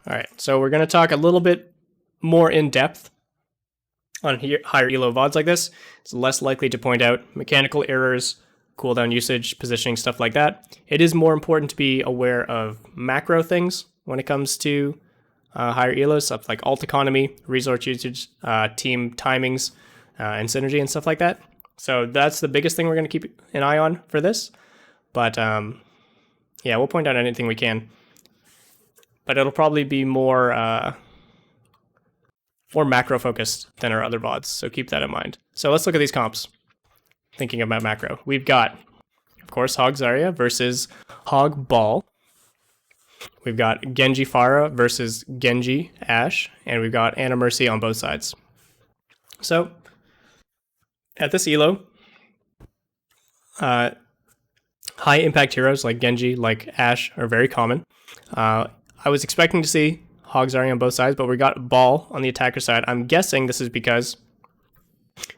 All right, so we're going to talk a little bit more in depth on higher elo VODs like this. It's less likely to point out mechanical errors, cooldown usage, positioning, stuff like that. It is more important to be aware of macro things when it comes to higher elos, stuff like ult economy, resource usage, team timings, and synergy and stuff like that. So that's the biggest thing we're going to keep an eye on for this. But yeah, we'll point out anything we can. But it'll probably be more macro focused than our other VODs, so keep that in mind. So let's look at these comps. Thinking about macro, we've got, of course, Hog Zarya versus Hog Ball. We've got Genji Pharah versus Genji Ashe, and we've got Ana Mercy on both sides. So at this elo, high impact heroes like Genji, like Ashe are very common. I was expecting to see Hog Zarya on both sides, but we got Ball on the attacker side. I'm guessing this is because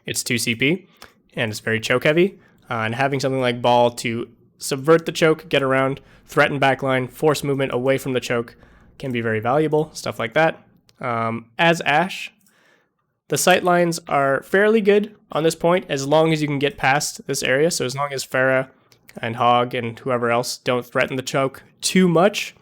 it's 2 CP and it's very choke heavy, and having something like Ball to subvert the choke, get around, threaten backline, force movement away from the choke can be very valuable, stuff like that. As Ashe, the sight lines are fairly good on this point as long as you can get past this area. So as long as Pharah and Hog and whoever else don't threaten the choke too much,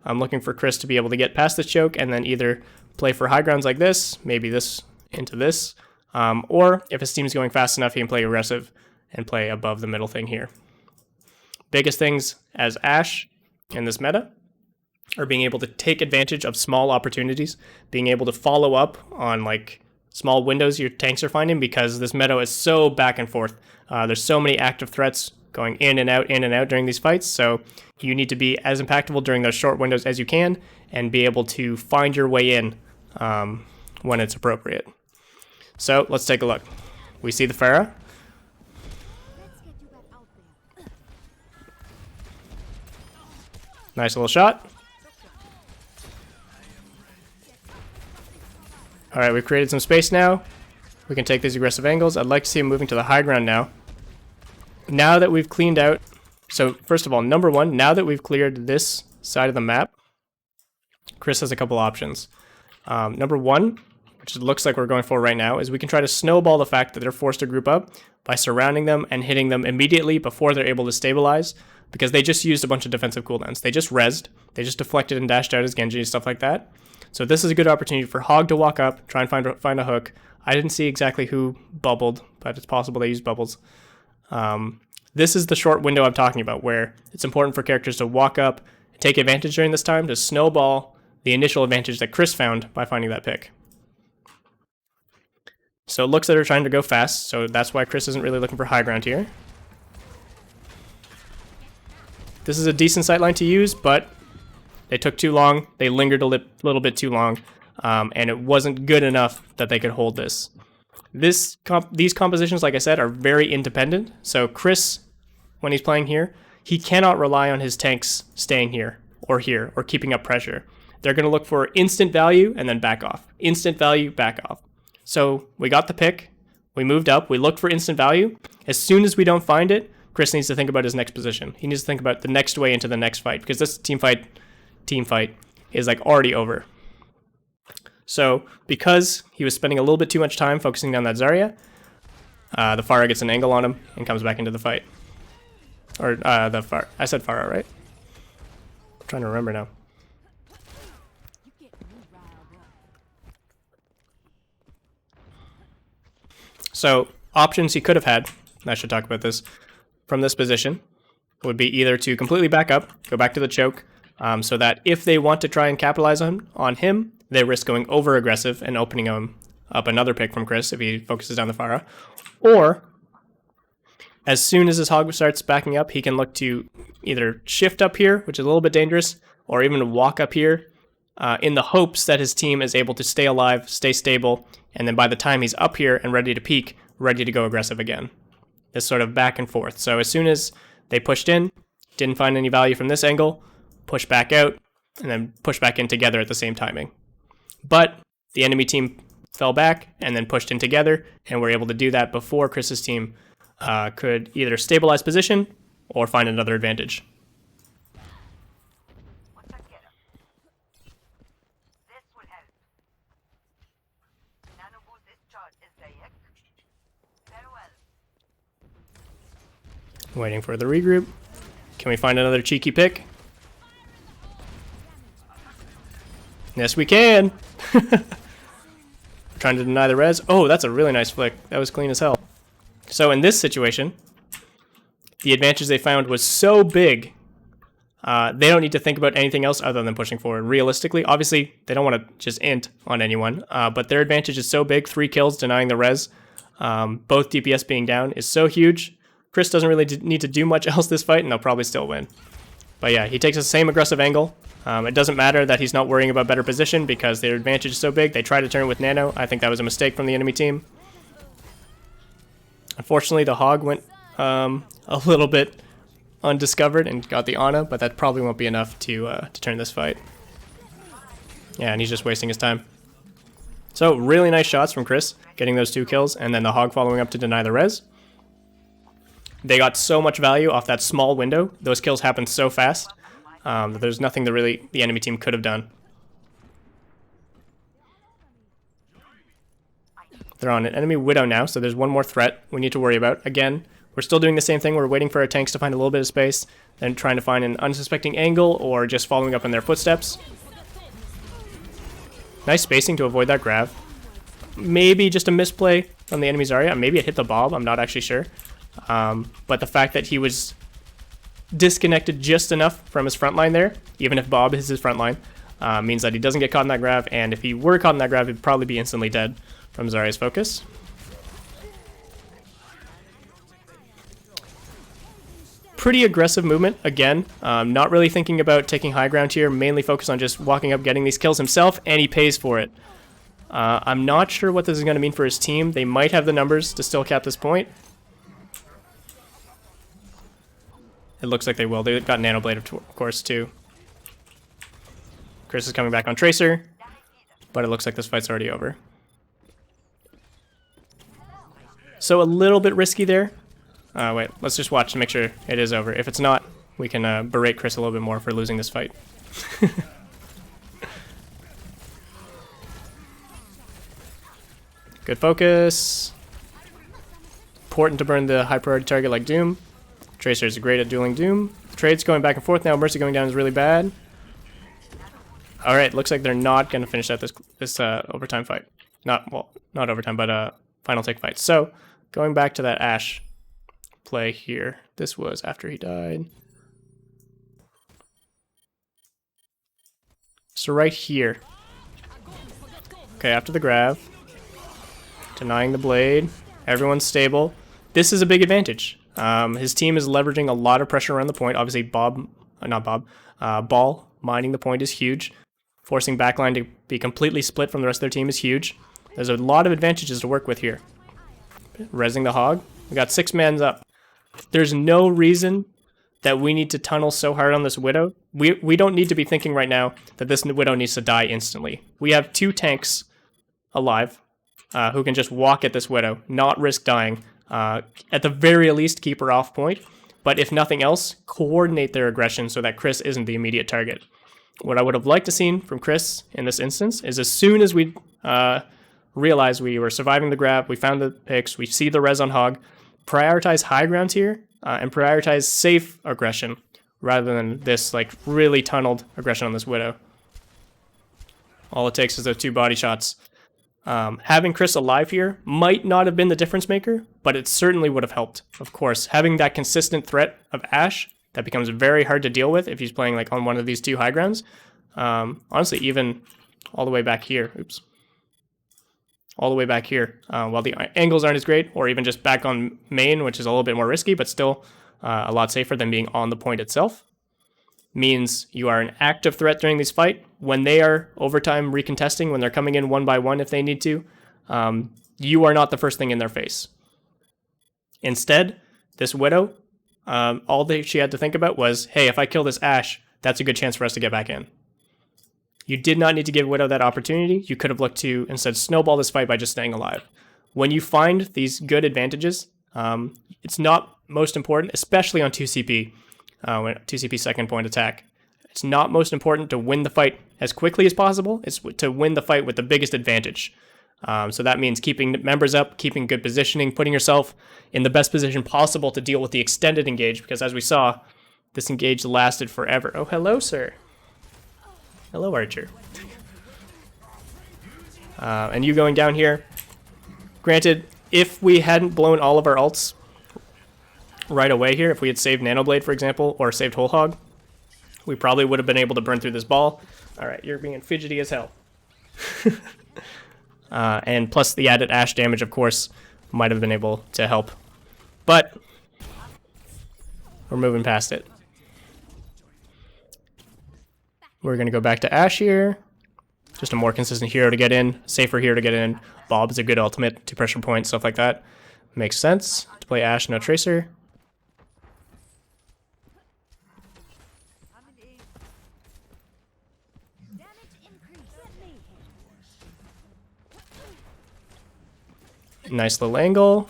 I'm looking for Chris to be able to get past the choke and then either play for high grounds like this, maybe this into this, or if his team's going fast enough, he can play aggressive and play above the middle thing here. Biggest things as Ashe in this meta are being able to take advantage of small opportunities, being able to follow up on like small windows your tanks are finding, because this meta is so back and forth. There's so many active threats going in and out during these fights, so you need to be as impactful during those short windows as you can and be able to find your way in when it's appropriate. So let's take a look. We see the Pharah. Nice little shot. All right, we've created some space now. We can take these aggressive angles. I'd like to see him moving to the high ground now. Now that we've cleaned out, so first of all, number one, now that we've cleared this side of the map, Chris has a couple options. Number one, which it looks like we're going for right now, is we can try to snowball the fact that they're forced to group up by surrounding them and hitting them immediately before they're able to stabilize, because they just used a bunch of defensive cooldowns. They just rezzed, they just deflected and dashed out as Genji and stuff like that. So this is a good opportunity for Hog to walk up, try and find a hook. I didn't see exactly who bubbled, but it's possible they used bubbles. This is the short window I'm talking about, where it's important for characters to walk up, take advantage during this time to snowball the initial advantage that Chris found by finding that pick. So it looks like they're trying to go fast, so that's why Chris isn't really looking for high ground here. This is a decent sightline to use, but they took too long. They lingered a little bit too long, and it wasn't good enough that they could hold this. These compositions, like I said, are very independent. So Chris, when he's playing here, he cannot rely on his tanks staying here, or keeping up pressure. They're going to look for instant value and then back off. Instant value, back off. So we got the pick. We moved up. We looked for instant value. As soon as we don't find it, Chris needs to think about his next position. He needs to think about the next way into the next fight, because this team fight is like already over. So because he was spending a little bit too much time focusing down that Zarya, the Pharah gets an angle on him and comes back into the fight. Or I said Pharah, right? I'm trying to remember now. So options he could have had, and I should talk about this, from this position would be either to completely back up, go back to the choke, so that if they want to try and capitalize on him, they risk going over aggressive and opening him up another pick from Chris if he focuses down the Pharah. Or, as soon as his Hog starts backing up, he can look to either shift up here, which is a little bit dangerous, or even walk up here in the hopes that his team is able to stay alive, stay stable, and then by the time he's up here and ready to peak, ready to go aggressive again. This sort of back and forth. So as soon as they pushed in, didn't find any value from this angle, push back out, and then push back in together at the same timing. But the enemy team fell back and then pushed in together, and were able to do that before Chris's team could either stabilize position or find another advantage. Waiting for the regroup. Can we find another cheeky pick? Yes, we can! Trying to deny the res. Oh, that's a really nice flick. That was clean as hell. So in this situation, the advantage they found was so big, they don't need to think about anything else other than pushing forward. Realistically, obviously, they don't want to just int on anyone, but their advantage is so big, 3 kills denying the res, both DPS being down is so huge. Chris doesn't really need to do much else this fight, and they'll probably still win. But yeah, he takes the same aggressive angle. It doesn't matter that he's not worrying about better position because their advantage is so big. They try to turn with Nano. I think that was a mistake from the enemy team. Unfortunately, the Hog went a little bit undiscovered and got the Ana, but that probably won't be enough to turn this fight. Yeah, and he's just wasting his time. So really nice shots from Chris, getting those 2 kills, and then the Hog following up to deny the res. They got so much value off that small window. Those kills happened so fast. There's nothing that really the enemy team could have done. They're on an enemy Widow now, so there's one more threat we need to worry about. Again, we're still doing the same thing. We're waiting for our tanks to find a little bit of space, then trying to find an unsuspecting angle or just following up in their footsteps. Nice spacing to avoid that grab. Maybe just a misplay from the enemy's Zarya. Maybe it hit the Bob. I'm not actually sure. But the fact that he was disconnected just enough from his front line there, even if Bob is his front line, means that he doesn't get caught in that grab, and if he were caught in that grab, he'd probably be instantly dead from Zarya's focus. Pretty aggressive movement, again, not really thinking about taking high ground here, mainly focused on just walking up, getting these kills himself, and he pays for it. I'm not sure what this is going to mean for his team. They might have the numbers to still cap this point. It looks like they will. They've got Nano Blade, of course, too. Chris is coming back on Tracer, but it looks like this fight's already over. So a little bit risky there. Wait, let's just watch to make sure it is over. If it's not, we can berate Chris a little bit more for losing this fight. Good focus. Important to burn the high priority target like Doom. Tracer is great at dueling Doom. Trade's going back and forth now. Mercy going down is really bad. Alright, looks like they're not going to finish out this overtime fight. Not overtime, but final take fight. So, going back to that Ashe play here. This was after he died. So right here. Okay, after the grab. Denying the blade. Everyone's stable. This is a big advantage. His team is leveraging a lot of pressure around the point. Obviously, Ball mining the point is huge. Forcing backline to be completely split from the rest of their team is huge. There's a lot of advantages to work with here. Rezzing the Hog. We got 6 mans up. There's no reason that we need to tunnel so hard on this Widow. We don't need to be thinking right now that this Widow needs to die instantly. We have 2 tanks alive who can just walk at this Widow, not risk dying. At the very least, keep her off point. But if nothing else, coordinate their aggression so that Chris isn't the immediate target. What I would have liked to seen from Chris in this instance is as soon as we realized we were surviving the grab, we found the picks, we see the res on Hog, prioritize high grounds here and prioritize safe aggression rather than this like really tunneled aggression on this Widow. All it takes is those 2 body shots. Having Chris alive here might not have been the difference maker, but it certainly would have helped. Of course, having that consistent threat of Ashe that becomes very hard to deal with if he's playing like on one of these 2 high grounds. Honestly, even all the way back here. Oops. All the way back here. While the angles aren't as great, or even just back on main, which is a little bit more risky, but still a lot safer than being on the point itself. Means you are an active threat during this fight. When they are overtime recontesting, when they're coming in 1 by 1 if they need to, you are not the first thing in their face. Instead, this Widow, all that she had to think about was, hey, if I kill this Ashe, that's a good chance for us to get back in. You did not need to give Widow that opportunity. You could have looked to instead snowball this fight by just staying alive. When you find these good advantages, it's not most important, especially on 2CP, 2CP second point attack. It's not most important to win the fight as quickly as possible. It's to win the fight with the biggest advantage. So that means keeping members up, keeping good positioning, putting yourself in the best position possible to deal with the extended engage, because as we saw, this engage lasted forever. Oh, hello, sir. Hello, Archer. And you going down here. Granted, if we hadn't blown all of our ults right away here, if we had saved Nanoblade, for example, or saved Whole Hog, we probably would have been able to burn through this ball. All right, you're being fidgety as hell. And plus the added Ashe damage, of course, might have been able to help. But we're moving past it. We're going to go back to Ashe here. Just a more consistent hero to get in, safer hero to get in. Bob is a good ultimate to pressure point, stuff like that. Makes sense to play Ashe, no Tracer. Nice little angle.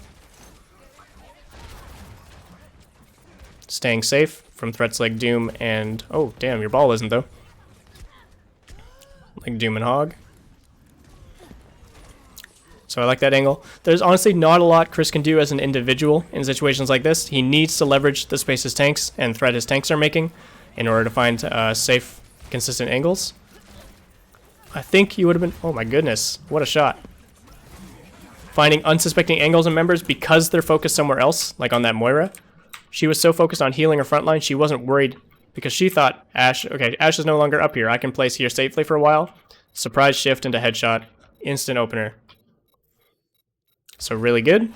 Staying safe from threats like Doom and... Oh, damn, your ball isn't, though. Like Doom and Hog. So I like that angle. There's honestly not a lot Chris can do as an individual in situations like this. He needs to leverage the space his tanks and threat his tanks are making in order to find safe, consistent angles. I think you would have been... Oh my goodness, what a shot. Finding unsuspecting angles and members because they're focused somewhere else, like on that Moira. She was so focused on healing her frontline, she wasn't worried because she thought, Ashe, okay, Ashe is no longer up here. I can place here safely for a while. Surprise shift into headshot. Instant opener. So really good.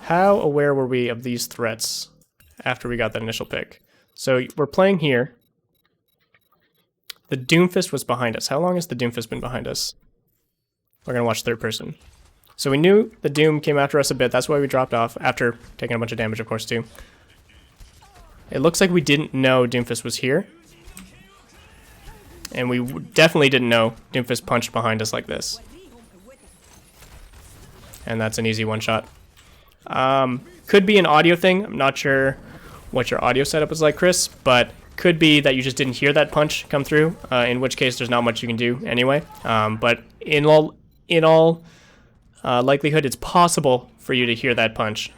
How aware were we of these threats after we got that initial pick? So we're playing here. The Doomfist was behind us. How long has the Doomfist been behind us? We're going to watch third person. So we knew the Doom came after us a bit. That's why we dropped off after taking a bunch of damage, of course, too. It looks like we didn't know Doomfist was here. And we definitely didn't know Doomfist punched behind us like this. And that's an easy one-shot. Could be an audio thing. I'm not sure what your audio setup is like, Chris, but could be that you just didn't hear that punch come through, in which case there's not much you can do anyway. But in all likelihood, it's possible for you to hear that punch.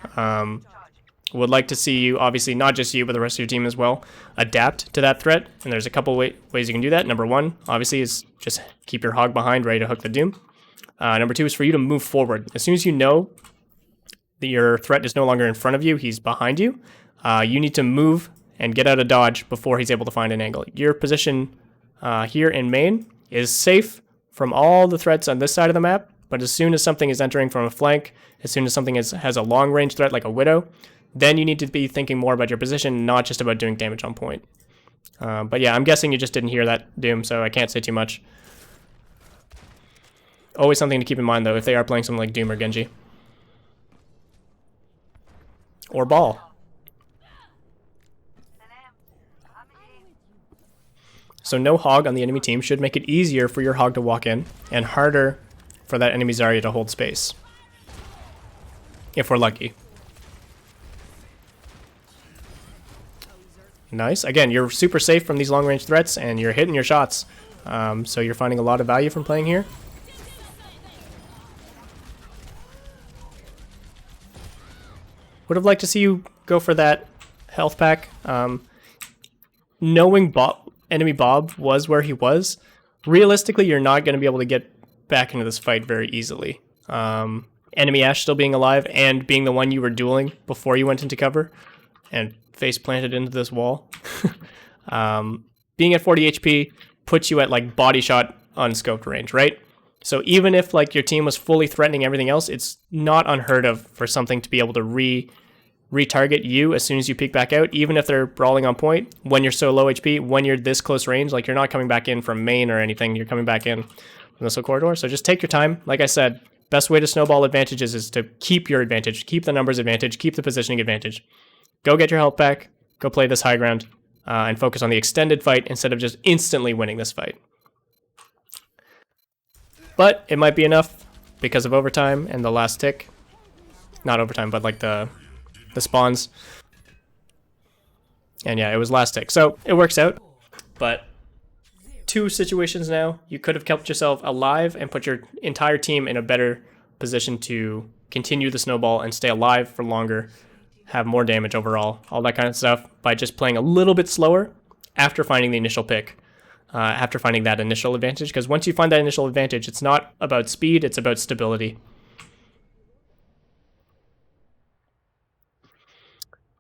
Would like to see you, obviously not just you, but the rest of your team as well, adapt to that threat. And there's a couple ways you can do that. Number one, obviously, is just keep your Hog behind, ready to hook the Doom. Number two is for you to move forward. As soon as you know that your threat is no longer in front of you, he's behind you, you need to move and get out of dodge before he's able to find an angle. Your position here in main is safe from all the threats on this side of the map, but as soon as something is entering from a flank, as soon as something has a long-range threat like a Widow, then you need to be thinking more about your position, not just about doing damage on point. But yeah, I'm guessing you just didn't hear that Doom, so I can't say too much. Always something to keep in mind, though, if they are playing something like Doom or Genji. Or Ball. So no Hog on the enemy team should make it easier for your Hog to walk in, and harder for that enemy Zarya to hold space. If we're lucky. Nice. Again, you're super safe from these long-range threats, and you're hitting your shots. So you're finding a lot of value from playing here. Would have liked to see you go for that health pack. Knowing enemy Bob was where he was, realistically, you're not going to be able to get back into this fight very easily. Enemy Ashe still being alive and being the one you were dueling before you went into cover and face planted into this wall. Being at 40 HP puts you at like body shot unscoped range, right? So even if like your team was fully threatening everything else, it's not unheard of for something to be able to retarget you as soon as you peek back out, even if they're brawling on point, when you're so low HP, when you're this close range, like you're not coming back in from main or anything, you're coming back in from this corridor. So just take your time. Like I said, best way to snowball advantages is to keep your advantage, keep the numbers advantage, keep the positioning advantage. Go get your health back, go play this high ground, and focus on the extended fight instead of just instantly winning this fight. But it might be enough because of overtime and the last tick. Not overtime, but like the spawns. And yeah, it was last tick. So it works out. But two situations now. You could have kept yourself alive and put your entire team in a better position to continue the snowball and stay alive for longer, have more damage overall, all that kind of stuff, by just playing a little bit slower after finding the initial pick, after finding that initial advantage. Because once you find that initial advantage, it's not about speed, it's about stability.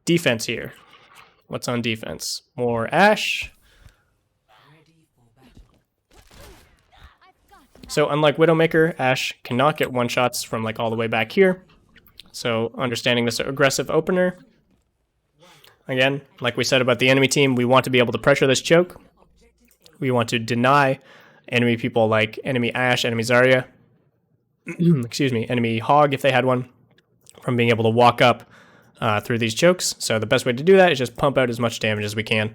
Defense here. What's on defense? More Ashe. So unlike Widowmaker, Ashe cannot get one-shots from like all the way back here. So understanding this aggressive opener. Again, like we said about the enemy team, we want to be able to pressure this choke. We want to deny enemy people like enemy Ashe, enemy Zarya, excuse me, enemy Hog if they had one, from being able to walk up through these chokes. So the best way to do that is just pump out as much damage as we can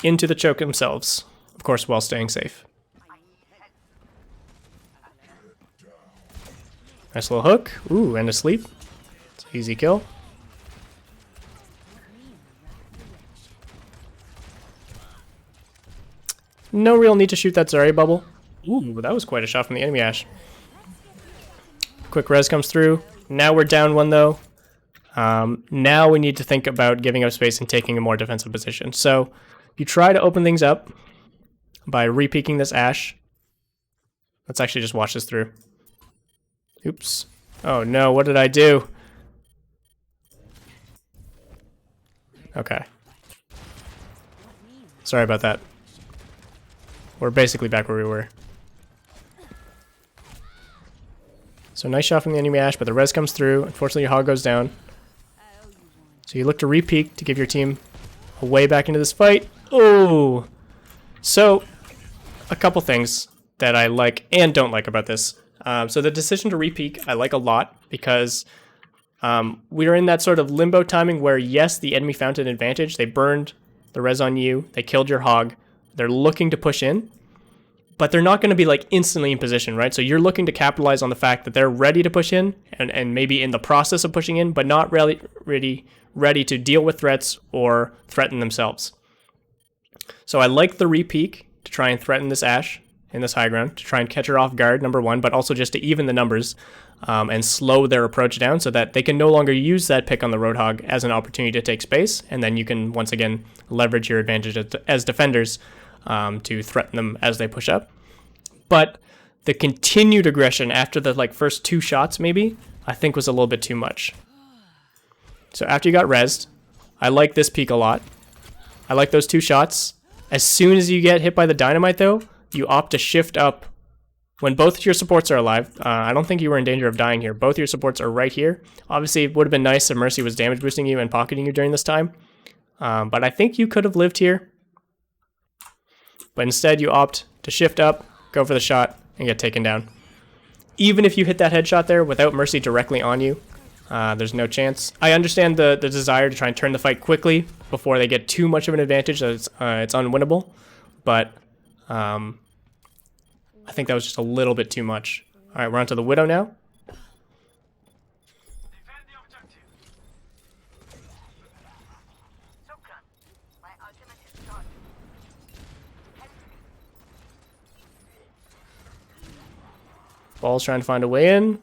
into the choke themselves, of course, while staying safe. Nice little hook. Ooh, and a sleep. It's an easy kill. No real need to shoot that Zarya bubble. Ooh, that was quite a shot from the enemy Ashe. Quick res comes through. Now we're down one though. Now we need to think about giving up space and taking a more defensive position. So you try to open things up by re-peeking this Ashe. Let's actually just watch this through. Oops. Oh no, what did I do? Okay. Sorry about that. We're basically back where we were. So nice shot from the enemy Ashe, but the res comes through. Unfortunately, your Hog goes down. So you look to re-peek to give your team a way back into this fight. Oh! So, a couple things that I like and don't like about this. So the decision to re-peek I like a lot because we are in that sort of limbo timing where, yes, the enemy found an advantage. They burned the res on you. They killed your Hog. They're looking to push in, but they're not going to be like instantly in position, right? So you're looking to capitalize on the fact that they're ready to push in and maybe in the process of pushing in, but not really ready to deal with threats or threaten themselves. So I like the re-peek to try and threaten this Ashe in this high ground, to try and catch her off guard, number one, but also just to even the numbers and slow their approach down so that they can no longer use that pick on the Roadhog as an opportunity to take space, and then you can once again leverage your advantage as defenders to threaten them as they push up. But the continued aggression after the first two shots maybe, I think was a little bit too much. So after you got rezzed, I like this peek a lot. I like those two shots. As soon as you get hit by the dynamite though, you opt to shift up when both your supports are alive. I don't think you were in danger of dying here. Both your supports are right here. Obviously, it would have been nice if Mercy was damage boosting you and pocketing you during this time. But I think you could have lived here. But instead, you opt to shift up, go for the shot, and get taken down. Even if you hit that headshot there without Mercy directly on you, there's no chance. I understand the desire to try and turn the fight quickly before they get too much of an advantage that it's unwinnable. But I think that was just a little bit too much. All right, we're on to the Widow now. Ball's trying to find a way in.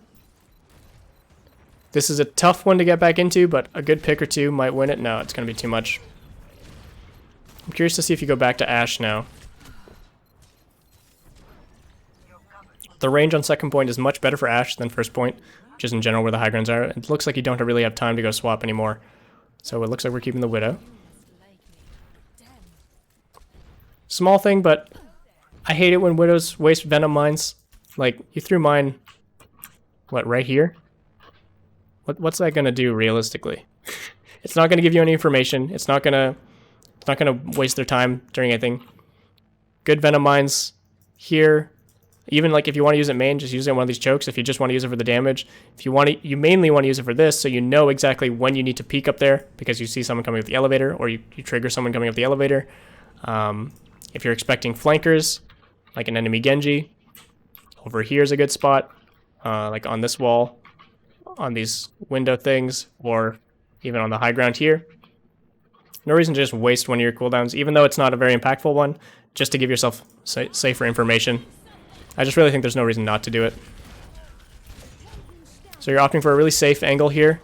This is a tough one to get back into, but a good pick or two might win it. No, it's going to be too much. I'm curious to see if you go back to Ashe now. The range on second point is much better for Ashe than first point, which is in general where the high grounds are. It looks like you don't really have time to go swap anymore. So it looks like we're keeping the Widow. Small thing, but I hate it when Widows waste Venom mines. Like, you threw mine, what, right here? What's that going to do realistically? It's not going to give you any information. It's not going to waste their time during anything. Good Venom mines here. Even like if you want to use it main, just use it on one of these chokes. If you just want to use it for the damage, if you want to, you mainly want to use it for this, so you know exactly when you need to peek up there because you see someone coming up the elevator, or you trigger someone coming up the elevator. If you're expecting flankers, like an enemy Genji, over here is a good spot, like on this wall, on these window things, or even on the high ground here. No reason to just waste one of your cooldowns, even though it's not a very impactful one, just to give yourself safer information. I just really think there's no reason not to do it. So you're opting for a really safe angle here.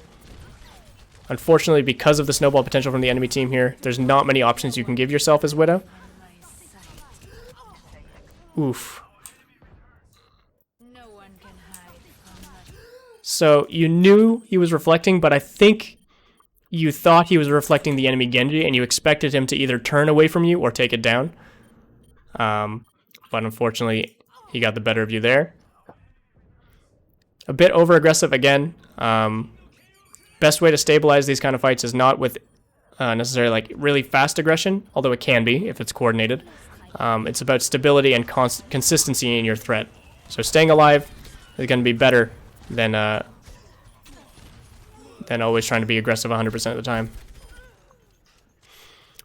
Unfortunately, because of the snowball potential from the enemy team here, there's not many options you can give yourself as Widow. Oof. So you knew he was reflecting, but I think you thought he was reflecting the enemy Genji, and you expected him to either turn away from you or take it down. But unfortunately, he got the better of you there. A bit over-aggressive again. Best way to stabilize these kind of fights is not with necessarily like really fast aggression, although it can be if it's coordinated. It's about stability and consistency in your threat. So staying alive is going to be better than always trying to be aggressive 100% of the time.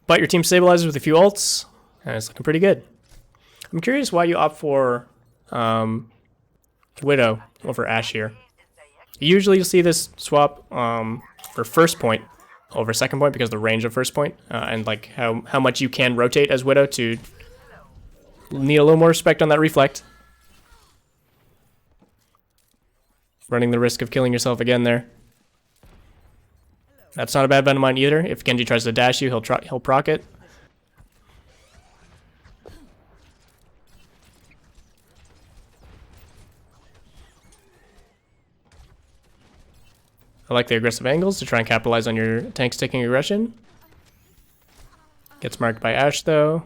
But your team stabilizes with a few ults, and it's looking pretty good. I'm curious why you opt for Widow over Ashe here. Usually you'll see this swap for first point over second point because of the range of first point, and like how much you can rotate as Widow to need a little more respect on that reflect. Running the risk of killing yourself again there. That's not a bad bet of mine either. If Genji tries to dash you, he'll proc it. I like the aggressive angles to try and capitalize on your tank sticking aggression. Gets marked by Ashe though.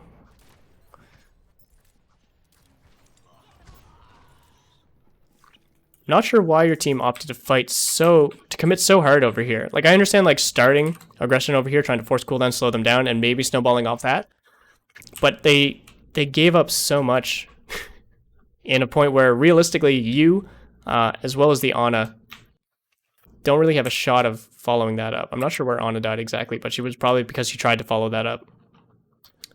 Not sure why your team opted to commit so hard over here. Like, I understand like starting aggression over here, trying to force cooldown, slow them down, and maybe snowballing off that. But they gave up so much in a point where realistically you, as well as the Ana, don't really have a shot of following that up. I'm not sure where Ana died exactly, but she was probably because she tried to follow that up.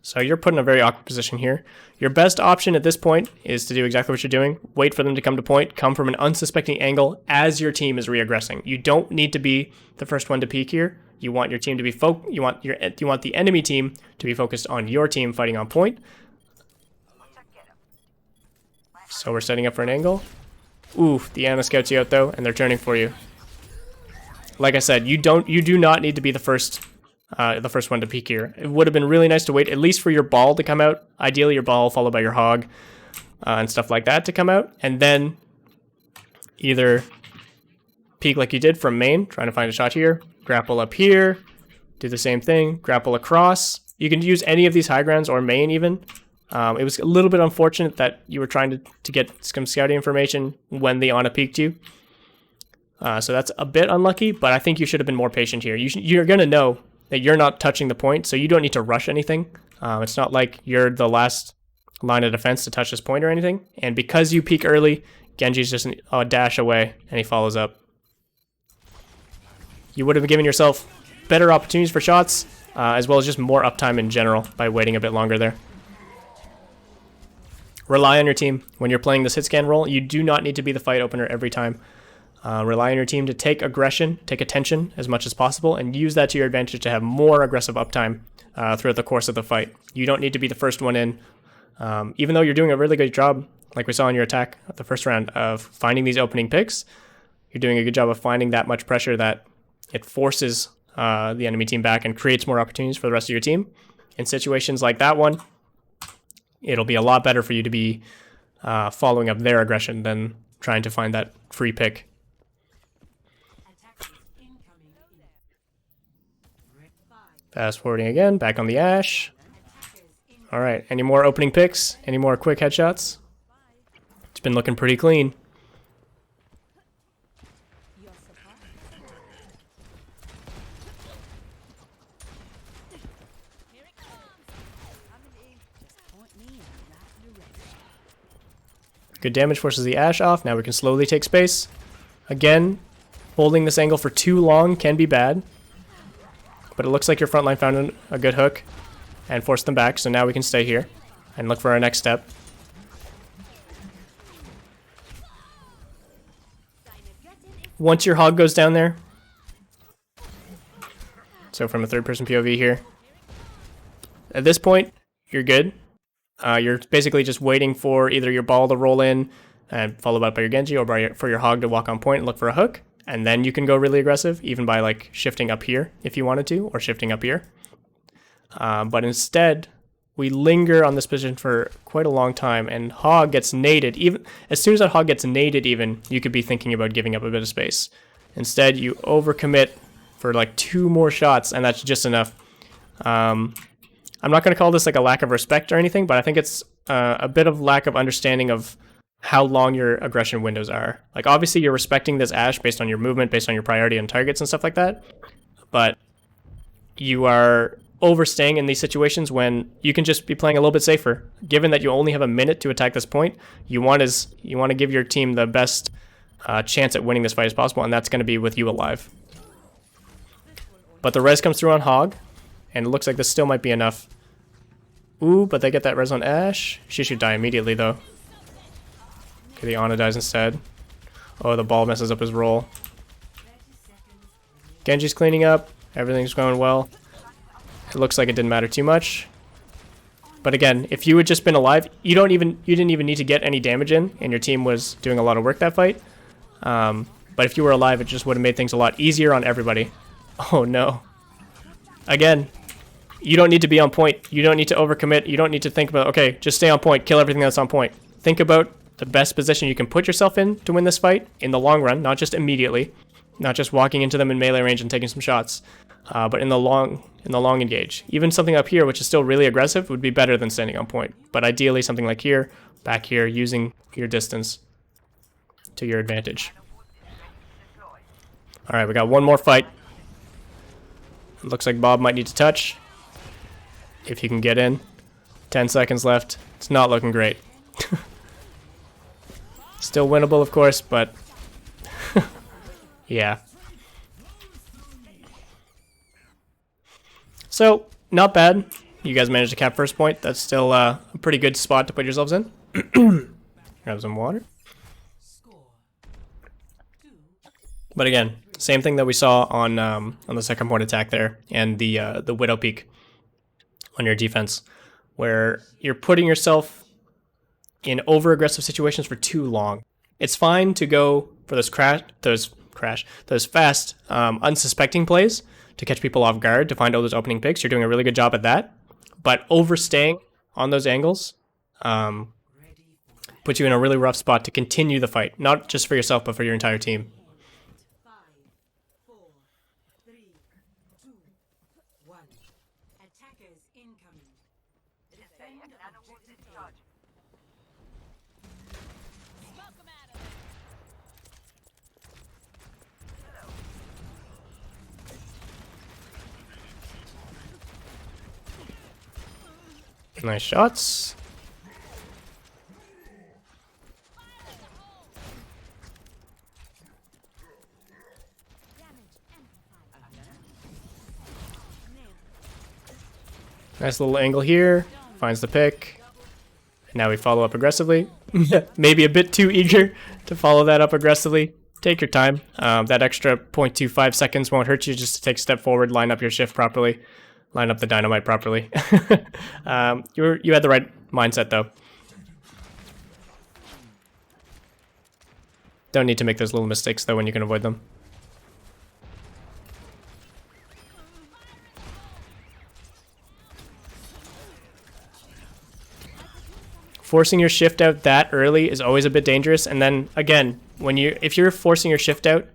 So you're put in a very awkward position here. Your best option at this point is to do exactly what you're doing. Wait for them to come to point. Come from an unsuspecting angle as your team is re-aggressing. You don't need to be the first one to peek here. You want your team to be you want the enemy team to be focused on your team fighting on point. So we're setting up for an angle. Oof, the Ana scouts you out though, and they're turning for you. Like I said, you do not need to be the first one to peek here. It would have been really nice to wait at least for your ball to come out. Ideally your ball followed by your hog and stuff like that to come out, and then either peek like you did from main, trying to find a shot here, grapple up here, do the same thing, grapple across. You can use any of these high grounds or main even. It was a little bit unfortunate that you were trying to get some scouting information when the Ana peeked you. So that's a bit unlucky, but I think you should have been more patient here. You're going to know that you're not touching the point, so you don't need to rush anything. It's not like you're the last line of defense to touch this point or anything. And because you peek early, Genji's just a dash away, and he follows up. You would have given yourself better opportunities for shots, as well as just more uptime in general by waiting a bit longer there. Rely on your team. When you're playing this hit scan role, you do not need to be the fight opener every time. Rely on your team to take aggression, take attention as much as possible, and use that to your advantage to have more aggressive uptime throughout the course of the fight. You don't need to be the first one in. Even though you're doing a really good job, like we saw in your attack at the first round, of finding these opening picks, you're doing a good job of finding that much pressure that it forces the enemy team back and creates more opportunities for the rest of your team. In situations like that one, it'll be a lot better for you to be following up their aggression than trying to find that free pick. Fast forwarding again, back on the Ashe. All right, any more opening picks? Any more quick headshots? It's been looking pretty clean. Good damage forces the Ashe off. Now we can slowly take space. Again, holding this angle for too long can be bad. But it looks like your front line found a good hook and forced them back, so now we can stay here and look for our next step. Once your hog goes down there, so from a third-person POV here, At this point, you're good. You're basically just waiting for either your ball to roll in and followed up by your Genji, or for your Hog to walk on point and look for a hook. And then you can go really aggressive, even by like shifting up here if you wanted to, or shifting up here. But instead, we linger on this position for quite a long time, and Hog gets naded. Even as soon as that Hog gets naded, even you could be thinking about giving up a bit of space. Instead, you overcommit for like 2 more shots, and that's just enough. I'm not going to call this like a lack of respect or anything, but I think it's a bit of lack of understanding of how long your aggression windows are. Like, obviously, you're respecting this Ashe based on your movement, based on your priority and targets and stuff like that, but you are overstaying in these situations when you can just be playing a little bit safer. Given that you only have a minute to attack this point, you want to give your team the best chance at winning this fight as possible, and that's going to be with you alive. But the res comes through on Hog, and it looks like this still might be enough. Ooh, but they get that res on Ashe. She should die immediately, though. Okay, the Ana dies instead. Oh, the ball messes up his roll. Genji's cleaning up. Everything's going well. It looks like it didn't matter too much. But again, if you had just been alive, you didn't even need to get any damage in, and your team was doing a lot of work that fight. But if you were alive, it just would have made things a lot easier on everybody. Oh no. Again, you don't need to be on point. You don't need to overcommit. You don't need to think about, okay, just stay on point, kill everything that's on point. Think about the best position you can put yourself in to win this fight in the long run, not just immediately, not just walking into them in melee range and taking some shots, but in the long engage. Even something up here, which is still really aggressive, would be better than standing on point. But ideally, something like here, back here, using your distance to your advantage. All right, we got one more fight. It looks like Bob might need to touch if he can get in. 10 seconds left. It's not looking great. Still winnable, of course, but yeah. So, not bad. You guys managed to cap first point. That's still a pretty good spot to put yourselves in. Grab some water. But again, same thing that we saw on the second point attack there, and the Widow Peak on your defense, where you're putting yourself in over-aggressive situations for too long. It's fine to go for those fast, unsuspecting plays to catch people off guard, to find all those opening picks. You're doing a really good job at that. But overstaying on those angles puts you in a really rough spot to continue the fight, not just for yourself, but for your entire team. 5, 4, 3, 2, 1. Attackers incoming. Defend objective charge. Nice shots. Nice little angle here. Finds the pick. Now we follow up aggressively. Maybe a bit too eager to follow that up aggressively. Take your time. That extra 0.25 seconds won't hurt you, just to take a step forward, line up your shift properly, line up the dynamite properly. You had the right mindset, though. Don't need to make those little mistakes, though, when you can avoid them. Forcing your shift out that early is always a bit dangerous, and then again, if you're forcing your shift out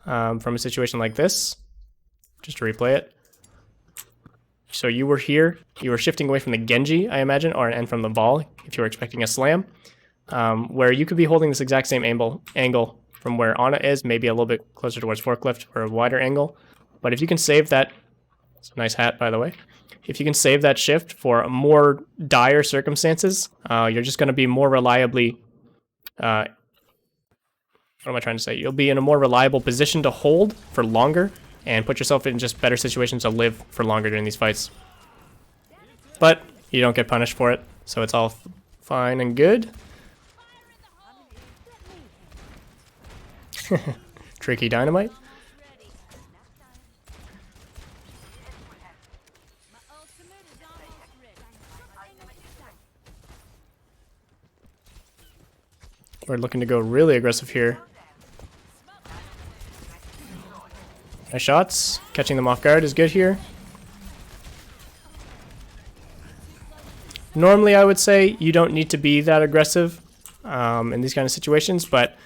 from a situation like this, just to replay it. So you were here, you were shifting away from the Genji, I imagine, and from the ball, if you were expecting a slam, where you could be holding this exact same angle from where Ana is, maybe a little bit closer towards forklift or a wider angle. But if you can save that, it's a nice hat, by the way. If you can save that shift for more dire circumstances, you're just going to be more reliably, what am I trying to say? You'll be in a more reliable position to hold for longer and put yourself in just better situations to live for longer during these fights. But you don't get punished for it, so it's all fine and good. Tricky dynamite. We're looking to go really aggressive here. Nice shots. Catching them off guard is good here. Normally, I would say you don't need to be that aggressive in these kind of situations, but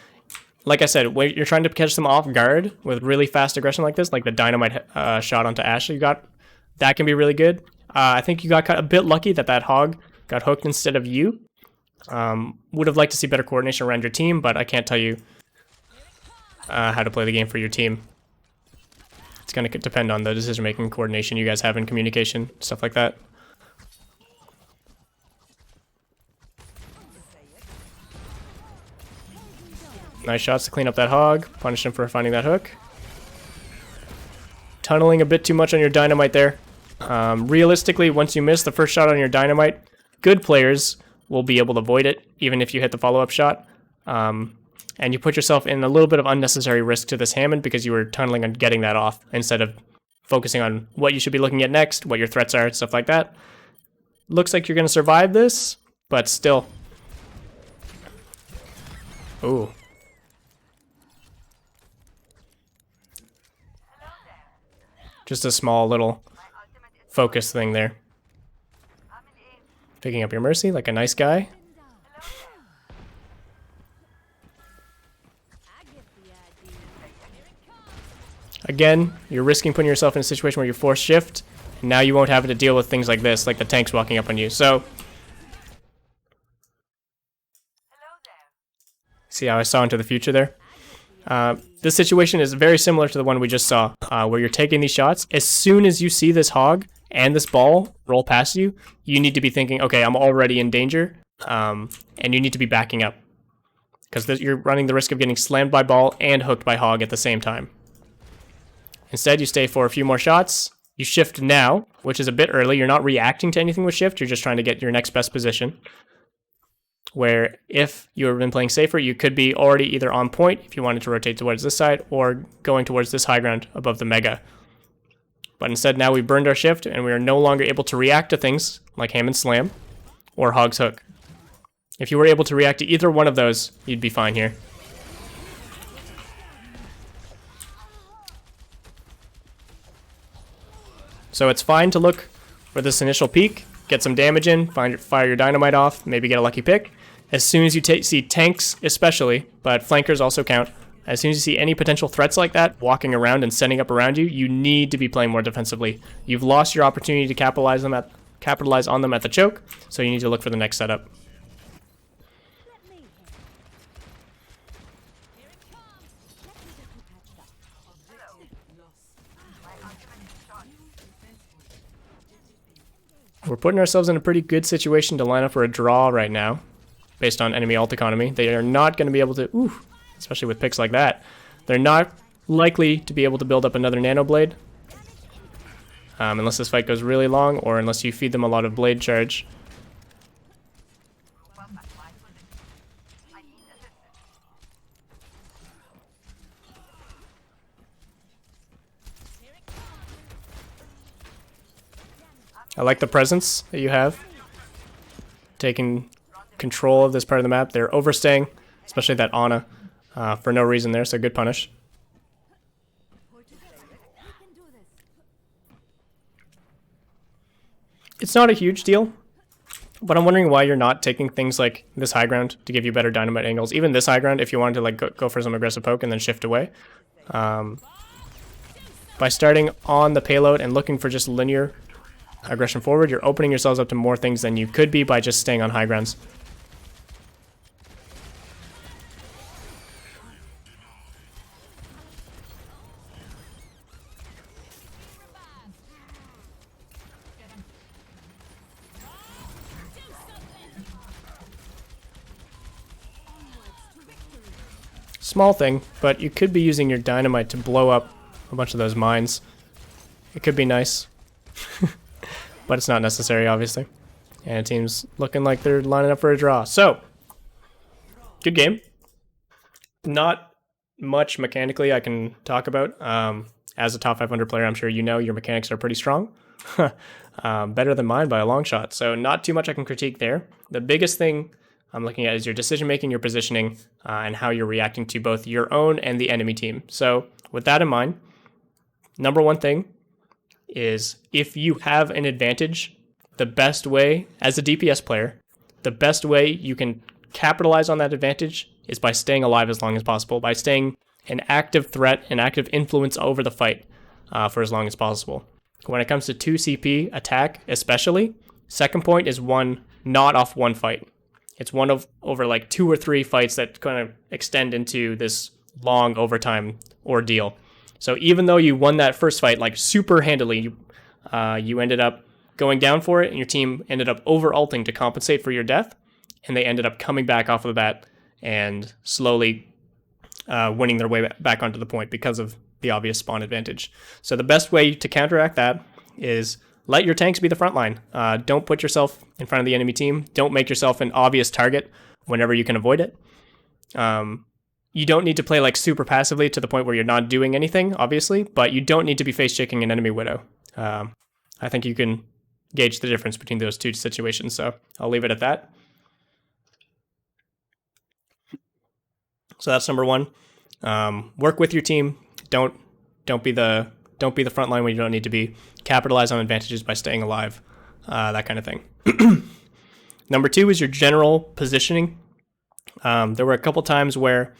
like I said, when you're trying to catch them off guard with really fast aggression like this, like the dynamite shot onto Ashe you got, that can be really good. I think you got a bit lucky that that hog got hooked instead of you. Would have liked to see better coordination around your team, but I can't tell you how to play the game for your team. It's going to depend on the decision-making, coordination you guys have in communication, stuff like that. Nice shots to clean up that hog. Punish him for finding that hook. Tunneling a bit too much on your dynamite there. Realistically, once you miss the first shot on your dynamite, good players will be able to avoid it, even if you hit the follow-up shot. And you put yourself in a little bit of unnecessary risk to this Hammond because you were tunneling on getting that off instead of focusing on what you should be looking at next, what your threats are, stuff like that. Looks like you're going to survive this, but still. Ooh. Just a small little focus thing there. Picking up your mercy like a nice guy. Again, you're risking putting yourself in a situation where you're forced shift, and now you won't have to deal with things like this, like the tanks walking up on you. So, see how I saw into the future there? This situation is very similar to the one we just saw, where you're taking these shots. As soon as you see this hog and this ball roll past you, you need to be thinking, okay, I'm already in danger, and you need to be backing up. Because you're running the risk of getting slammed by ball and hooked by hog at the same time. Instead, you stay for a few more shots. You shift now, which is a bit early. You're not reacting to anything with shift. You're just trying to get your next best position. Where if you've been playing safer, you could be already either on point if you wanted to rotate towards this side or going towards this high ground above the mega. But instead, now we've burned our shift and we are no longer able to react to things like Hammond Slam or Hog's Hook. If you were able to react to either one of those, you'd be fine here. So it's fine to look for this initial peak, get some damage in, fire your dynamite off, maybe get a lucky pick. As soon as you see tanks especially, but flankers also count, as soon as you see any potential threats like that walking around and setting up around you, you need to be playing more defensively. You've lost your opportunity to capitalize on them at the choke, so you need to look for the next setup. We're putting ourselves in a pretty good situation to line up for a draw right now, based on enemy ult economy. They are not going to be able to, especially with picks like that, they're not likely to be able to build up another nano blade, unless this fight goes really long, or unless you feed them a lot of blade charge. I like the presence that you have, taking control of this part of the map. They're overstaying, especially that Ana, for no reason there, so good punish. It's not a huge deal, but I'm wondering why you're not taking things like this high ground to give you better dynamite angles. Even this high ground, if you wanted to like go for some aggressive poke and then shift away. By starting on the payload and looking for just linear aggression forward, you're opening yourselves up to more things than you could be by just staying on high grounds. Small thing, but you could be using your dynamite to blow up a bunch of those mines. It could be nice. But it's not necessary, obviously. And the team's looking like they're lining up for a draw. So, good game. Not much mechanically I can talk about. As a top 500 player, I'm sure you know your mechanics are pretty strong. Better than mine by a long shot. So not too much I can critique there. The biggest thing I'm looking at is your decision making, your positioning, and how you're reacting to both your own and the enemy team. So with that in mind, number one thing is if you have an advantage, the best way as a DPS player, the best way you can capitalize on that advantage is by staying alive as long as possible, by staying an active threat, an active influence over the fight for as long as possible. When it comes to 2 CP attack especially, second point is won not off one fight. It's one of over like 2 or 3 fights that kind of extend into this long overtime ordeal. So even though you won that first fight like super handily, you ended up going down for it, and your team ended up over-ulting to compensate for your death, and they ended up coming back off of that and slowly winning their way back onto the point because of the obvious spawn advantage. So the best way to counteract that is let your tanks be the front line. Don't put yourself in front of the enemy team. Don't make yourself an obvious target whenever you can avoid it. You don't need to play like super passively to the point where you're not doing anything, obviously, but you don't need to be face-checking an enemy widow. I think you can gauge the difference between those two situations, so I'll leave it at that. So that's number one. Work with your team. Don't be the front line when you don't need to be. Capitalize on advantages by staying alive, that kind of thing. Number two is your general positioning. There were a couple times where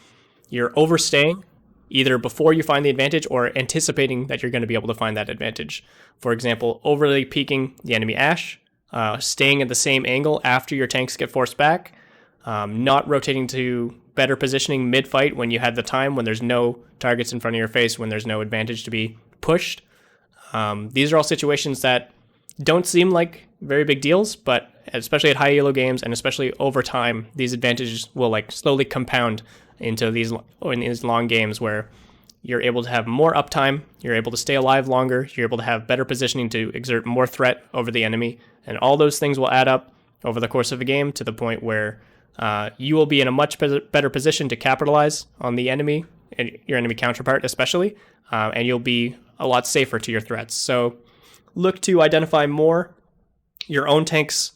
you're overstaying either before you find the advantage or anticipating that you're going to be able to find that advantage. For example, overly peeking the enemy Ashe, staying at the same angle after your tanks get forced back, not rotating to better positioning mid-fight when you had the time, when there's no targets in front of your face, when there's no advantage to be pushed. These are all situations that don't seem like very big deals, but especially at high elo games and especially over time, these advantages will like slowly compound into these long games where you're able to have more uptime, you're able to stay alive longer, you're able to have better positioning to exert more threat over the enemy, and all those things will add up over the course of a game to the point where you will be in a much better position to capitalize on the enemy, and your enemy counterpart especially, and you'll be a lot safer to your threats. So look to identify more your own tank's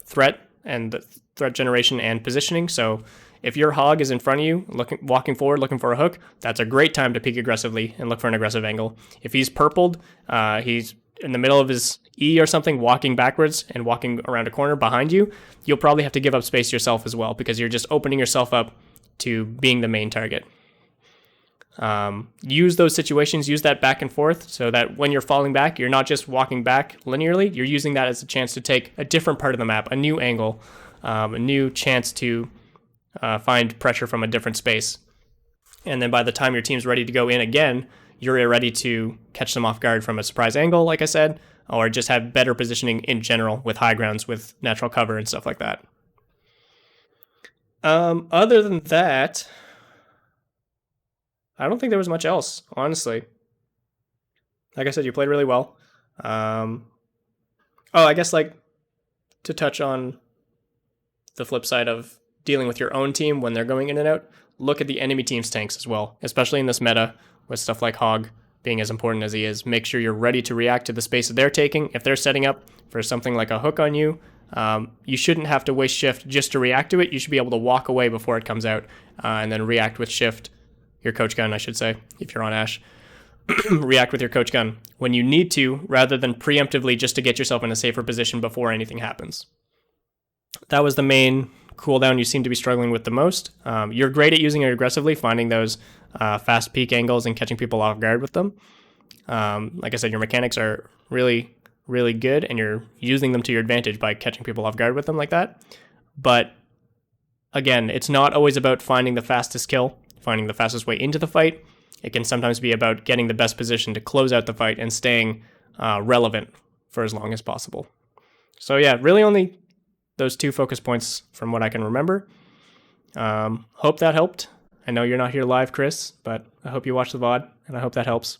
threat and the threat generation and positioning. So if your hog is in front of you, walking forward, looking for a hook, that's a great time to peek aggressively and look for an aggressive angle. If he's purpled, he's in the middle of his E or something, walking backwards and walking around a corner behind you, you'll probably have to give up space yourself as well because you're just opening yourself up to being the main target. Use those situations, use that back and forth so that when you're falling back, you're not just walking back linearly, you're using that as a chance to take a different part of the map, a new angle, a new chance to find pressure from a different space. And then by the time your team's ready to go in again, you're ready to catch them off guard from a surprise angle, like I said, or just have better positioning in general with high grounds, with natural cover and stuff like that. Other than that, I don't think there was much else, honestly. Like I said, you played really well. I guess like to touch on the flip side of dealing with your own team when they're going in and out, look at the enemy team's tanks as well, especially in this meta with stuff like Hog being as important as he is. Make sure you're ready to react to the space that they're taking. If they're setting up for something like a hook on you, you shouldn't have to waste shift just to react to it. You should be able to walk away before it comes out and then react with shift, your coach gun, I should say, if you're on Ashe. React with your coach gun when you need to, rather than preemptively just to get yourself in a safer position before anything happens. That was the main cooldown you seem to be struggling with the most. You're great at using it aggressively, finding those fast peak angles and catching people off guard with them. Like I said, your mechanics are really, really good, and you're using them to your advantage by catching people off guard with them like that. But again, it's not always about finding the fastest kill, finding the fastest way into the fight. It can sometimes be about getting the best position to close out the fight and staying relevant for as long as possible. So yeah, really only those two focus points from what I can remember. Hope that helped. I know you're not here live, Chris, but I hope you watch the VOD, and I hope that helps.